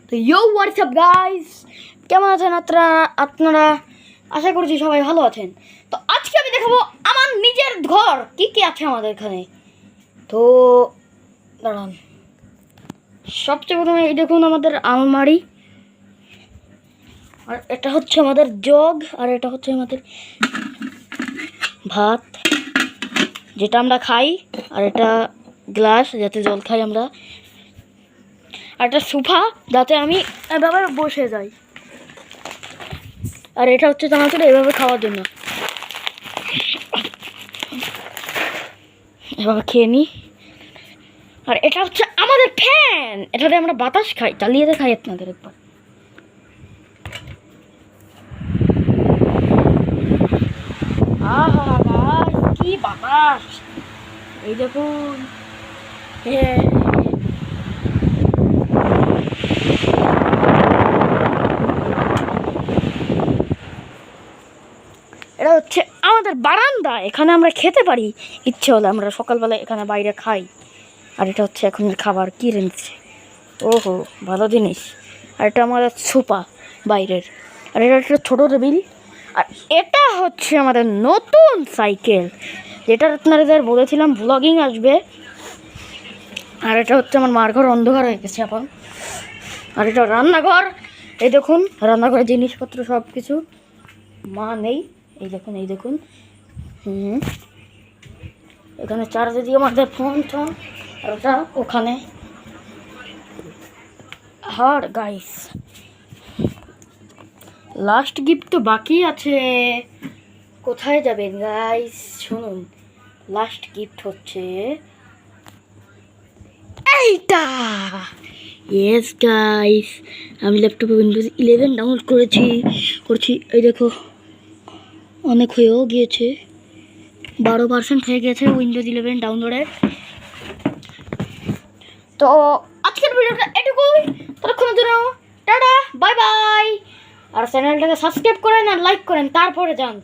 তো WhatsApp guys, কেমন আছেন আপনারা? আশা করছি সবাই ভালো আছেন। তো আজকে আমি দেখাবো আমার নিজের ঘর কি কি আছে আমাদের এখানে। তো দাঁড়ান, সবচেয়ে প্রথমে এই দেখুন আমাদের আলমারি, আর এটা হচ্ছে আমাদের জগ, আর এটা হচ্ছে আমাদের ভাত যেটা আমরা খাই, আর এটা গ্লাস যাতে জল খাই আমরা, আর একটা সোফা যাতে আমি এভাবে বসে যাই, আর এটা হচ্ছে চানাচুর এভাবে খাওয়ার জন্য, এভাবে খেয়ে নিই। আর এটা হচ্ছে আমাদের ফ্যান, এটাতে আমরা বাতাস খাই, চালিয়ে খাই আপনাদের একবার। আহা ভাই কি বাতাস, এই দেখুন। হ্যাঁ, এটা হচ্ছে আমাদের বারান্দা, এখানে আমরা খেতে পারি ইচ্ছে হলে, আমরা সকালবেলা এখানে বাইরে খাই। আর এটা হচ্ছে এখনের খাবার কি রেঁধেছে, ওহো ভালো জিনিস। আর এটা আমাদের সোফা বাইরের, আর এটা একটা ছোটো টেবিল। আর এটা হচ্ছে আমাদের নতুন সাইকেল, যেটা আপনাদের বলেছিলাম ব্লগিং আসবে। আর এটা হচ্ছে আমার মার ঘর, অন্ধকার হয়ে গেছে এখন। আর এটা রান্নাঘর, এই দেখুন রান্নাঘরের জিনিসপত্র সব কিছু। মা নেই, এই দেখুন এই দেখুন। এখানে চার্জে দিয়ে আমাদের ফোন টোন, আর ওটা ওখানে। আর গাইস লাস্ট গিফট তো বাকি আছে, কোথায় যাবেন গাইস? শুনুন, লাস্ট গিফট হচ্ছে এইটা। ইয়েস গাইস, আমি ল্যাপটপে উইন্ডোজ 11 ডাউনলোড করছি। এই দেখো অনেক হয়েও গিয়েছে, 12% হয়ে গেছে উইন্ডোজ 11 ডাউনলোডের। তো আজকের ভিডিওটা এটুকুই, ততক্ষণের জন্য টাটা বাই বাই। আর চ্যানেলটাকে সাবস্ক্রাইব করেন আর লাইক করেন, তারপরে যান।